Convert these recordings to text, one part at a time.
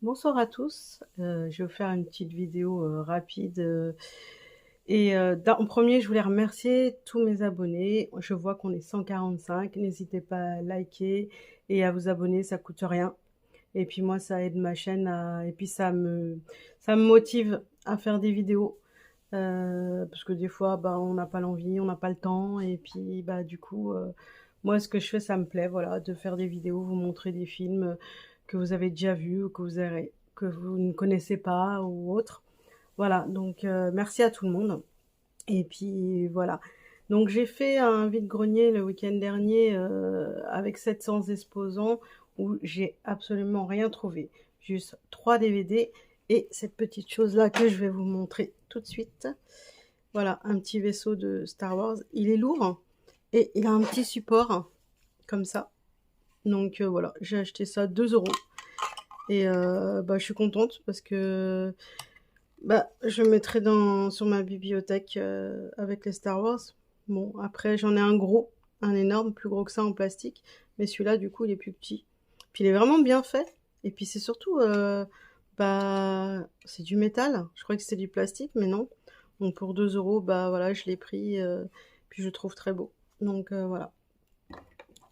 Bonsoir à tous, je vais vous faire une petite vidéo, rapide, en premier, je voulais remercier tous mes abonnés. Je vois qu'on est 145, n'hésitez pas à liker et à vous abonner, ça coûte rien et puis moi, ça aide ma chaîne à et puis ça me motive à faire des vidéos, parce que des fois, bah, on n'a pas l'envie, on n'a pas le temps et puis, bah, du coup, moi, ce que je fais, ça me plaît, voilà, de faire des vidéos, vous montrer des films, que vous avez déjà vus ou que vous ne connaissez pas ou autre. Voilà, donc merci à tout le monde et puis voilà. Donc j'ai fait un vide-grenier le week-end dernier, avec 700 exposants où j'ai absolument rien trouvé. Juste 3 DVD et cette petite chose-là que je vais vous montrer tout de suite. Voilà, un petit vaisseau de Star Wars. Il est lourd et il a un petit support comme ça. Donc voilà, j'ai acheté ça 2 € et bah, je suis contente parce que bah, je le mettrai sur ma bibliothèque avec les Star Wars. Bon, après, j'en ai un gros, un énorme, plus gros que ça en plastique. Mais celui-là, du coup, il est plus petit. Puis il est vraiment bien fait. Et puis c'est surtout, bah, c'est du métal. Je croyais que c'était du plastique, mais non. Donc pour 2 €, bah voilà, je l'ai pris. Puis je le trouve très beau. Donc voilà.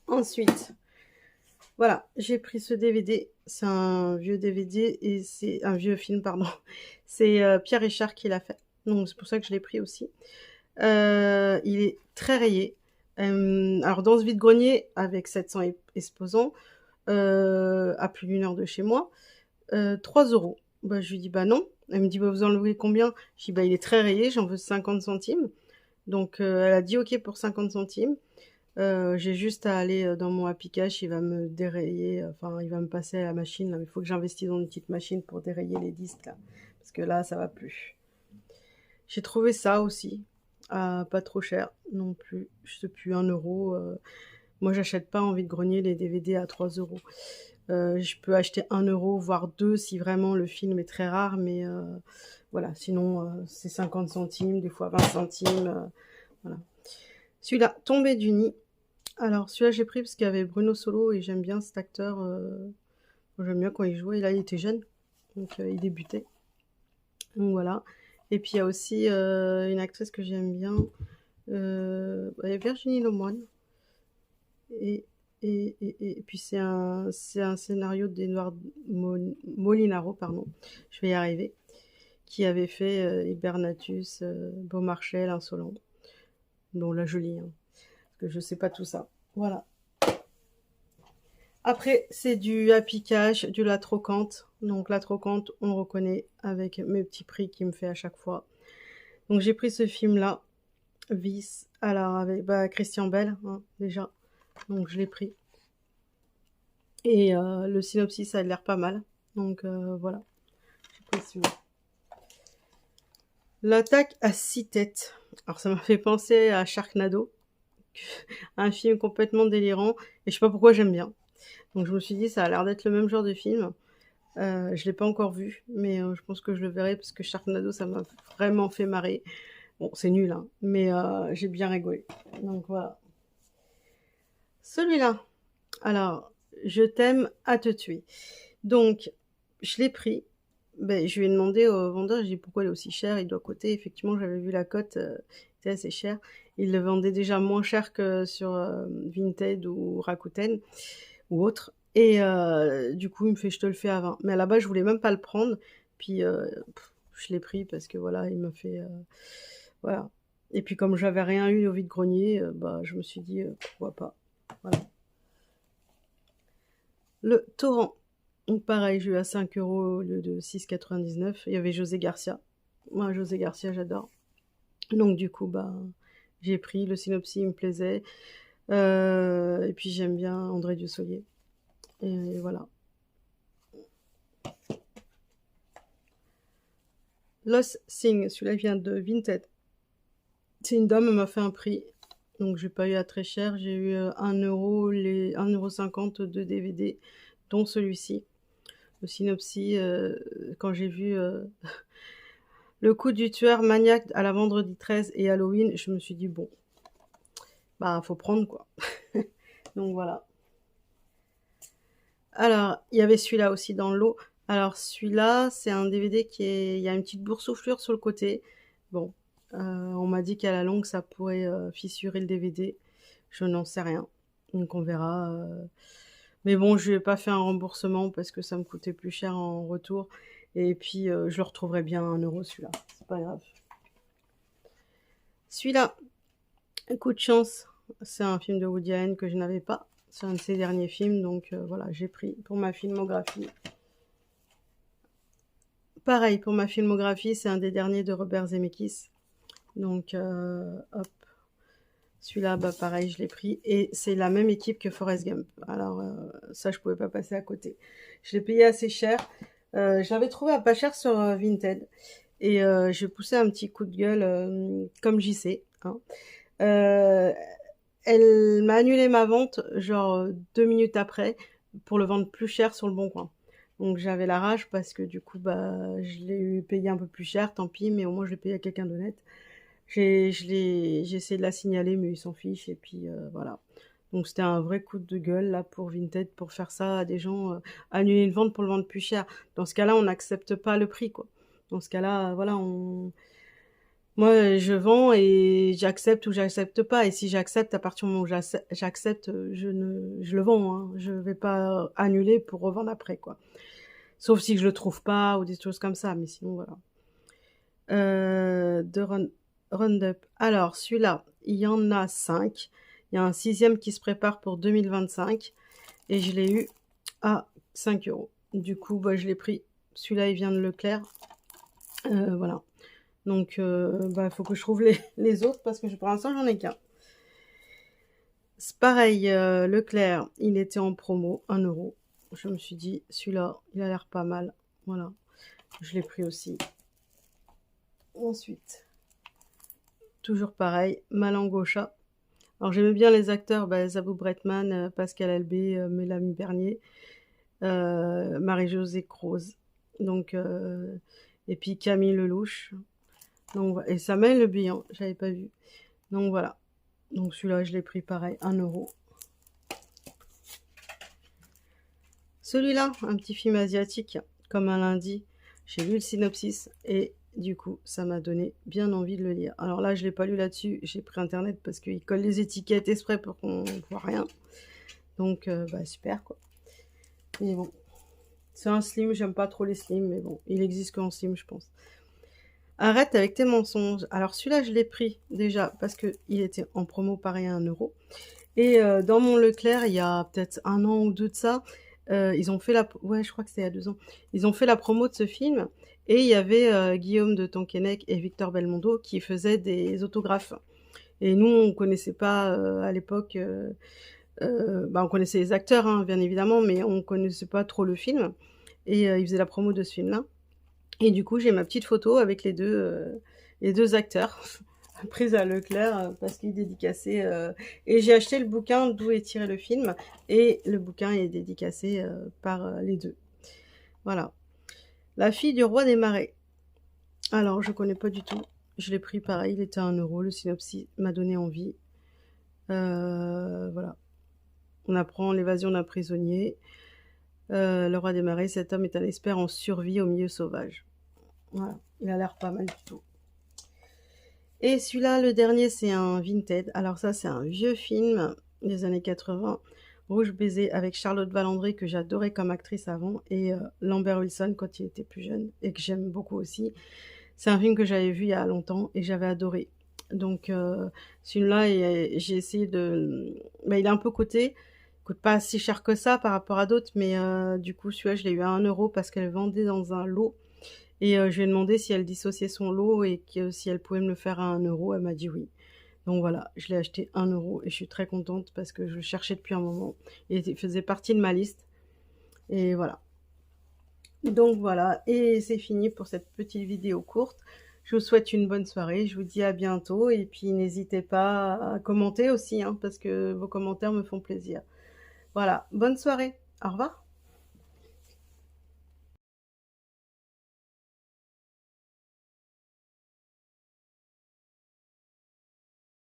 Ensuite, voilà, j'ai pris ce DVD. C'est un vieux DVD et c'est un vieux film, pardon. C'est Pierre Richard qui l'a fait. Donc c'est pour ça que je l'ai pris aussi. Il est très rayé. Alors dans ce vide-grenier, avec 700 exposants, à plus d'une heure de chez moi, 3 €. Bah, je lui dis bah non. Elle me dit bah vous en louez combien? Je dis bah il est très rayé, j'en veux 50 centimes. Donc elle a dit ok pour 50 centimes. J'ai juste à aller dans mon Happy Cash, il va me dérayer, enfin il va me passer à la machine là, mais il faut que j'investisse dans une petite machine pour dérayer les disques là, parce que là ça va plus. J'ai trouvé ça aussi, pas trop cher non plus, je sais plus 1 €. Moi j'achète pas en vide-grenier les DVD à 3 €. Je peux acheter 1 € voire 2 si vraiment le film est très rare, mais voilà, sinon c'est 50 centimes, des fois 20 centimes, voilà. Celui-là, Tombé du nid. Alors celui-là j'ai pris parce qu'il y avait Bruno Solo et j'aime bien cet acteur, j'aime bien quand il jouait, et là il était jeune, donc il débutait. Donc voilà. Et puis il y a aussi une actrice que j'aime bien, il y a Virginie Lemoine et et puis c'est un scénario d'Edouard Molinaro, pardon, je vais y arriver, qui avait fait, Hibernatus, Beaumarchais, L'Insolent. Bon là je lis, hein, parce que je sais pas tout ça. Voilà. Après, c'est du Happy Cash, du La Trocante. Donc La Trocante, on reconnaît avec mes petits prix qu'il me fait à chaque fois. Donc j'ai pris ce film-là, Vice, alors avec bah, Christian Bell, hein, déjà. Donc je l'ai pris. Et le synopsis, ça a l'air pas mal. Donc voilà, j'ai pris celui-là. L'attaque à 6 têtes. Alors ça m'a fait penser à Sharknado, un film complètement délirant. Et je sais pas pourquoi j'aime bien. Donc je me suis dit, ça a l'air d'être le même genre de film. Je l'ai pas encore vu, mais je pense que je le verrai parce que Sharknado, ça m'a vraiment fait marrer. Bon, c'est nul, hein, mais j'ai bien rigolé. Donc voilà. Celui-là, alors, Je t'aime à te tuer. Donc, je l'ai pris. Ben, je lui ai demandé au vendeur, j'ai dit pourquoi il est aussi cher, il doit coûter. Effectivement, j'avais vu la cote, c'était assez cher. Il le vendait déjà moins cher que sur Vinted ou Rakuten ou autre. Et du coup, il me fait je te le fais à 20. Mais à la base, je voulais même pas le prendre. Puis je l'ai pris parce que voilà, il me fait voilà. Et puis comme j'avais rien eu au vide-grenier, bah je me suis dit pourquoi pas. Voilà. Le torrent. Donc pareil, j'ai eu à 5 € au lieu de 6,99. Il y avait José Garcia. Moi, José Garcia, j'adore. Donc du coup, bah j'ai pris. Le synopsis, il me plaisait. Et puis j'aime bien André Dussolier. Et voilà. Lost Thing, celui-là vient de Vinted. C'est une dame, elle m'a fait un prix. Donc j'ai pas eu à très cher. J'ai eu 1 €, les 1,50 € de DVD, dont celui-ci. Le synopsis, quand j'ai vu le coup du tueur maniaque à la vendredi 13 et Halloween, je me suis dit bon, bah faut prendre quoi. Donc voilà. Alors, il y avait celui-là aussi dans l'eau. Alors celui-là, c'est un DVD il y a une petite boursouflure sur le côté. Bon, on m'a dit qu'à la longue, ça pourrait fissurer le DVD. Je n'en sais rien. Donc on verra. Mais bon, je lui ai pas fait un remboursement parce que ça me coûtait plus cher en retour. Et puis, je le retrouverai bien à 1 € celui-là. C'est pas grave. Celui-là, coup de chance, c'est un film de Woody Allen que je n'avais pas. C'est un de ses derniers films, donc voilà, j'ai pris pour ma filmographie. Pareil, pour ma filmographie, c'est un des derniers de Robert Zemeckis. Donc, hop. Celui-là, bah pareil, je l'ai pris. Et c'est la même équipe que Forrest Gump. Alors, ça, je pouvais pas passer à côté. Je l'ai payé assez cher. Je l'avais trouvé à pas cher sur Vinted. Et j'ai poussé un petit coup de gueule, comme j'y sais. Hein. Elle m'a annulé ma vente, genre 2 minutes après, pour le vendre plus cher sur le Bon Coin. Donc j'avais la rage parce que du coup, bah, je l'ai eu payé un peu plus cher, tant pis, mais au moins je l'ai payé à quelqu'un d'honnête. J'ai essayé de la signaler, mais ils s'en fichent, et puis voilà. Donc c'était un vrai coup de gueule là pour Vinted, pour faire ça à des gens, annuler une vente pour le vendre plus cher. Dans ce cas-là, on n'accepte pas le prix, quoi. Dans ce cas-là, voilà, moi, je vends et j'accepte ou j'accepte pas. Et si j'accepte, à partir du moment où j'accepte, je le vends. Hein. Je vais pas annuler pour revendre après, quoi. Sauf si je le trouve pas ou des choses comme ça. Mais sinon, voilà. De Roundup. Alors, celui-là, il y en a 5. Il y a un 6e qui se prépare pour 2025. Et je l'ai eu à 5 €. Du coup, bah, je l'ai pris. Celui-là, il vient de Leclerc. Voilà. Donc, bah, faut que je trouve les autres parce que pour l'instant, j'en ai qu'un. C'est pareil, Leclerc, il était en promo, 1 €. Je me suis dit, celui-là, il a l'air pas mal. Voilà. Je l'ai pris aussi. Ensuite, toujours pareil, Malangocha. Alors, j'aimais bien les acteurs, bah, Zabou Bretman, Pascal Elbé, Mélanie Bernier, Marie-Josée Croze. Donc, et puis Camille Lelouch. Donc, et Samuel Le Bihan, j'avais pas vu. Donc voilà. Donc celui-là, je l'ai pris pareil, 1 €. Celui-là, un petit film asiatique, comme un lundi. J'ai lu le synopsis et du coup, ça m'a donné bien envie de le lire. Alors là, je l'ai pas lu là-dessus, j'ai pris internet parce qu'il colle les étiquettes exprès pour qu'on voit rien. Donc, bah super quoi. Mais bon, c'est un slim, j'aime pas trop les slims, mais bon, il existe qu'en slim, je pense. Arrête avec tes mensonges. Alors celui-là, je l'ai pris déjà parce que il était en promo pareil à 1 €. Et dans mon Leclerc, il y a peut-être 1 an ou 2 de ça, ils ont fait ouais, je crois que c'était il y a 2 ans. Ils ont fait la promo de ce film et il y avait Guillaume de Tonquénec et Victor Belmondo qui faisaient des autographes. Et nous, on connaissait pas à l'époque, bah, on connaissait les acteurs, hein, bien évidemment, mais on connaissait pas trop le film. Et ils faisaient la promo de ce film-là. Et du coup, j'ai ma petite photo avec les deux acteurs prise à Leclerc parce qu'il est dédicacé. Et j'ai acheté le bouquin d'où est tiré le film et le bouquin est dédicacé par les deux. Voilà. La fille du roi des marais. Alors, je connais pas du tout. Je l'ai pris pareil, il était à 1 €. Le synopsis m'a donné envie. Voilà. On apprend l'évasion d'un prisonnier. Le roi des marais, cet homme est un expert en survie au milieu sauvage. Voilà, il a l'air pas mal du tout. Et celui-là, le dernier, c'est un Vinted. Alors ça, c'est un vieux film des années 80, Rouge baiser, avec Charlotte Valandré, que j'adorais comme actrice avant, et Lambert Wilson quand il était plus jeune, et que j'aime beaucoup aussi. C'est un film que j'avais vu il y a longtemps, et j'avais adoré. Donc celui-là, j'ai essayé de... Bah, il est un peu coté, il coûte pas si cher que ça par rapport à d'autres, mais du coup, celui-là, je l'ai eu à 1 € parce qu'elle vendait dans un lot. Et je lui ai demandé si elle dissociait son lot et que si elle pouvait me le faire à 1 €. Elle m'a dit oui. Donc voilà, je l'ai acheté 1 € et je suis très contente parce que je le cherchais depuis un moment. Et il faisait partie de ma liste. Et voilà. Donc voilà, et c'est fini pour cette petite vidéo courte. Je vous souhaite une bonne soirée, je vous dis à bientôt. Et puis n'hésitez pas à commenter aussi, hein, parce que vos commentaires me font plaisir. Voilà, bonne soirée, au revoir.